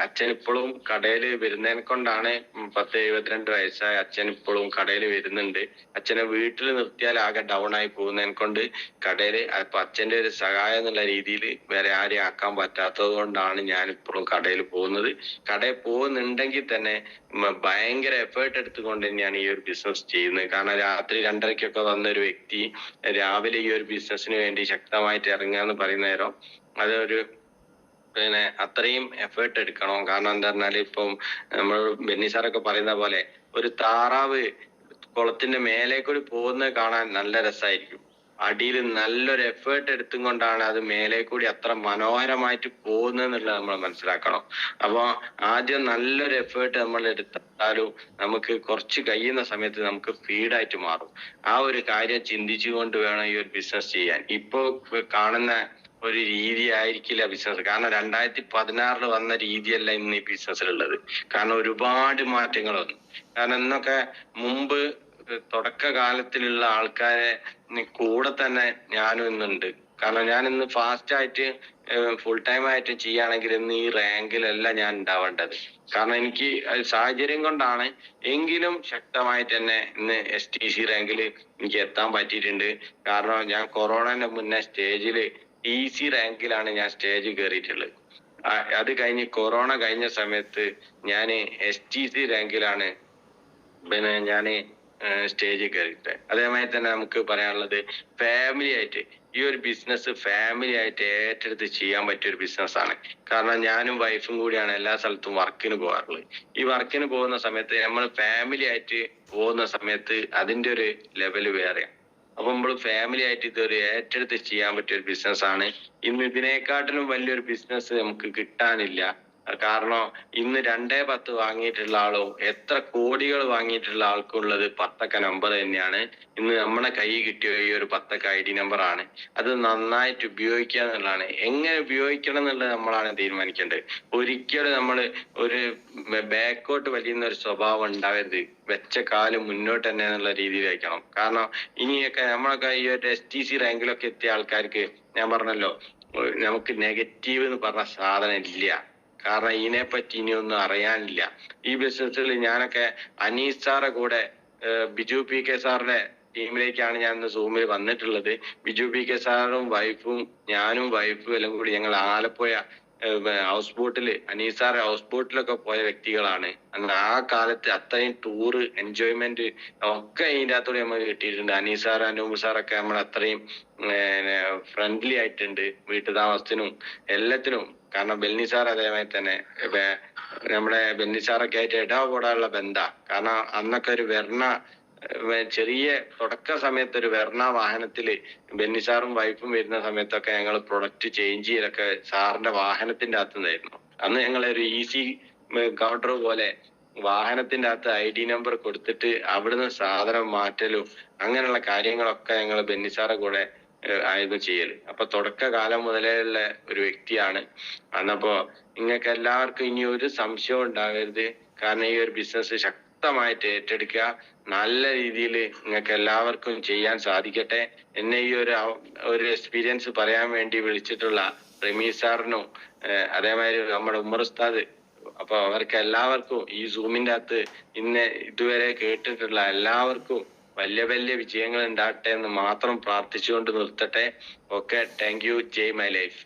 അച്ഛൻ ഇപ്പോഴും കടയിൽ വരുന്നതിനെ കൊണ്ടാണ് 72 വയസ്സായ അച്ഛൻ ഇപ്പോഴും കടയിൽ വരുന്നുണ്ട്. അച്ഛനെ വീട്ടിൽ നിർത്തിയാൽ ആകെ ഡൗൺ ആയി പോകുന്നതിനെ കൊണ്ട് കടയിൽ അപ്പൊ അച്ഛന്റെ ഒരു സഹായം എന്നുള്ള രീതിയിൽ വേറെ ആരെയും ആക്കാൻ പറ്റാത്തത് കൊണ്ടാണ് ഞാൻ ഇപ്പോഴും കടയിൽ പോകുന്നത്. കടയിൽ പോകുന്നുണ്ടെങ്കിൽ തന്നെ ഭയങ്കര എഫേർട്ട് എടുത്തുകൊണ്ട് തന്നെയാണ് ഈ ഒരു ബിസിനസ് ചെയ്യുന്നത്. കാരണം രാത്രി 2:30 വന്ന ഒരു വ്യക്തി രാവിലെ ഈ ഒരു ബിസിനസിന് വേണ്ടി ശക്തമായിട്ട് ഇറങ്ങുക എന്ന് പറയുന്ന നേരം അതൊരു അത്രയും എഫേർട്ട് എടുക്കണം. കാരണം എന്താ പറഞ്ഞാല് ഇപ്പം നമ്മൾ ബെന്നി സാറൊക്കെ പറയുന്ന പോലെ ഒരു താറാവ് കുളത്തിന്റെ മേലെ കൂടി പോകുന്നത് കാണാൻ നല്ല രസമായിരിക്കും. അടിയിൽ നല്ലൊരു എഫേർട്ട് എടുത്തും കൊണ്ടാണ് അത് മേലെ കൂടി അത്ര മനോഹരമായിട്ട് പോകുന്നത് എന്നുള്ളത് നമ്മൾ മനസ്സിലാക്കണം. അപ്പൊ ആദ്യം നല്ലൊരു എഫേർട്ട് നമ്മൾ എടുത്താലും നമുക്ക് കുറച്ച് കഴിയുന്ന സമയത്ത് നമുക്ക് ഫീഡായിട്ട് മാറും. ആ ഒരു കാര്യം ചിന്തിച്ചുകൊണ്ട് വേണം ഈ ഒരു ബിസിനസ് ചെയ്യാൻ. ഇപ്പൊ കാണുന്ന ഒരു രീതി ആയിരിക്കില്ല ബിസിനസ്. കാരണം 2016 വന്ന രീതിയല്ല ഇന്ന് ഈ ബിസിനസ്സിലുള്ളത്. കാരണം ഒരുപാട് മാറ്റങ്ങൾ വന്നു. കാരണം ഇന്നൊക്കെ മുമ്പ് തുടക്കകാലത്തിലുള്ള ആൾക്കാരെ കൂടെ തന്നെ ഞാനും ഇന്നുണ്ട്. കാരണം ഞാൻ ഇന്ന് ഫാസ്റ്റ് ആയിട്ട് ഫുൾ ടൈം ആയിട്ട് ചെയ്യുകയാണെങ്കിൽ ഇന്ന് ഈ റാങ്കിലല്ല ഞാൻ ഉണ്ടാവേണ്ടത്. കാരണം എനിക്ക് സാഹചര്യം കൊണ്ടാണ്. എങ്കിലും ശക്തമായിട്ട് തന്നെ ഇന്ന് STC റാങ്കിൽ എനിക്ക് എത്താൻ പറ്റിയിട്ടുണ്ട്. കാരണം ഞാൻ കൊറോണന്റെ മുന്നേ സ്റ്റേജില് TC റാങ്കിലാണ് ഞാൻ സ്റ്റേജ് കയറിയിട്ടുള്ളത്. അത് കഴിഞ്ഞ് കൊറോണ കഴിഞ്ഞ സമയത്ത് ഞാൻ STC റാങ്കിലാണ് ഞാന് സ്റ്റേജിൽ കയറിയിട്ട്. അതേമാതിരി തന്നെ നമുക്ക് പറയാനുള്ളത് ഫാമിലി ആയിട്ട് ഈ ഒരു ബിസിനസ് ഫാമിലി ആയിട്ട് ഏറ്റെടുത്ത് ചെയ്യാൻ പറ്റിയ ഒരു ബിസിനസ് ആണ്. കാരണം ഞാനും വൈഫും കൂടിയാണ് എല്ലാ സ്ഥലത്തും വർക്കിന് പോകാറുള്ളത്. ഈ വർക്കിന് പോകുന്ന സമയത്ത് നമ്മൾ ഫാമിലി ആയിട്ട് പോകുന്ന സമയത്ത് അതിന്റെ ഒരു ലെവല് വേറെയാണ്. അപ്പൊ നമ്മൾ ഫാമിലി ആയിട്ട് ഇതൊരു ഏറ്റെടുത്ത് ചെയ്യാൻ പറ്റിയ ഒരു ബിസിനസ് ആണ്. ഇന്ന് ഇതിനെക്കാട്ടിലും വലിയൊരു ബിസിനസ് നമുക്ക് കിട്ടാനില്ല. കാരണം ഇന്ന് 2.10 വാങ്ങിയിട്ടുള്ള ആളും എത്ര കോടികൾ വാങ്ങിയിട്ടുള്ള ആൾക്കുള്ളത് 10 നമ്പർ തന്നെയാണ്. ഇന്ന് നമ്മുടെ കൈ കിട്ടിയ ഈ ഒരു 10 ID നമ്പർ ആണ്. അത് നന്നായിട്ട് ഉപയോഗിക്കുക എന്നുള്ളതാണ്. എങ്ങനെ ഉപയോഗിക്കണം എന്നുള്ളത് നമ്മളാണ് തീരുമാനിക്കേണ്ടത്. ഒരിക്കലും നമ്മൾ ഒരു ബാക്കോട്ട് വലിയുന്ന ഒരു സ്വഭാവം ഉണ്ടാവരുത്. വെച്ച കാല് മുന്നോട്ട് തന്നെ എന്നുള്ള രീതിയിൽ വയ്ക്കണം. കാരണം ഇനിയൊക്കെ നമ്മളൊക്കെ ഈ ഒരു STC റാങ്കിലൊക്കെ എത്തിയ ആൾക്കാർക്ക് ഞാൻ പറഞ്ഞല്ലോ, നമുക്ക് നെഗറ്റീവ് എന്ന് പറഞ്ഞ സാധനം ഇല്ല. കാരണം ഇതിനെപ്പറ്റി ഇനിയൊന്നും അറിയാനില്ല. ഈ ബിസിനസ്സിൽ ഞാനൊക്കെ അനീസ് സാറെ കൂടെ ബിജു PK സാറിന്റെ ടീമിലേക്കാണ് ഞാൻ ഇന്ന് സൂമിൽ വന്നിട്ടുള്ളത്. ബിജു PK സാറും വൈഫും ഞാനും വൈഫും എല്ലാം കൂടി ഞങ്ങൾ ആലപ്പുഴ ഹൗസ് ബോട്ടില് അനീസ് സാറെ ഹൗസ് ബോട്ടിലൊക്കെ പോയ വ്യക്തികളാണ്. ആ കാലത്ത് അത്രയും ടൂറ് എൻജോയ്മെന്റ് ഒക്കെ ഇതിൻ്റെ അകത്തോടെ നമുക്ക് കിട്ടിയിട്ടുണ്ട്. അനീസ് സാർ അനൂപ് സാറൊക്കെ നമ്മൾ അത്രയും ഫ്രണ്ട്ലി ആയിട്ടുണ്ട് വീട്ടു താമസത്തിനും എല്ലാത്തിനും. കാരണം ബെന്നി സാർ അതേമാതിരി തന്നെ നമ്മുടെ ബെന്നി സാറൊക്കെ ആയിട്ട് ഇടപെടാനുള്ള ബന്ധാ. കാരണം അന്നൊക്കെ ഒരു ചെറിയ തുടക്ക സമയത്ത് ഒരു വെർണ വാഹനത്തില് ബെന്നി സാറും വൈഫും വരുന്ന സമയത്തൊക്കെ ഞങ്ങൾ പ്രൊഡക്റ്റ് ചേഞ്ച് ചെയ്തൊക്കെ സാറിന്റെ വാഹനത്തിന്റെ അകത്തുനിന്നായിരുന്നു. അന്ന് ഞങ്ങൾ ഒരു ഈസി കൗണ്ടർ പോലെ വാഹനത്തിന്റെ അകത്ത് ID നമ്പർ കൊടുത്തിട്ട് അവിടുന്ന് സാധനം മാറ്റലും അങ്ങനെയുള്ള കാര്യങ്ങളൊക്കെ ഞങ്ങൾ ബെന്നി സാറെ കൂടെ ആയിരുന്നു ചെയ്യല്. അപ്പൊ തുടക്കകാലം മുതലേ ഉള്ള ഒരു വ്യക്തിയാണ്. അന്നപ്പോ നിങ്ങൾക്ക് എല്ലാവർക്കും ഇനി ഒരു സംശയവും ഉണ്ടാകരുത്. കാരണം ഈ ഒരു ബിസിനസ് ശക്തമായിട്ട് ഏറ്റെടുക്കുക. നല്ല രീതിയിൽ നിങ്ങൾക്ക് എല്ലാവർക്കും ചെയ്യാൻ സാധിക്കട്ടെ. എന്നെ ഈ ഒരു എക്സ്പീരിയൻസ് പറയാൻ വേണ്ടി വിളിച്ചിട്ടുള്ള റമീസ് സാറിനും അതേമാതിരി നമ്മുടെ ഉമ്മർ ഉസ്താദ്, അപ്പൊ അവർക്ക് എല്ലാവർക്കും ഈ സൂമിന്റെ അകത്ത് ഇതുവരെ കേട്ടിട്ടുള്ള എല്ലാവർക്കും വലിയ വലിയ വിജയങ്ങൾ ഉണ്ടാകട്ടെ എന്ന് മാത്രം പ്രാർത്ഥിച്ചുകൊണ്ട് നിർത്തട്ടെ. Okay, thank you. ജയ് മൈ ലൈഫ്.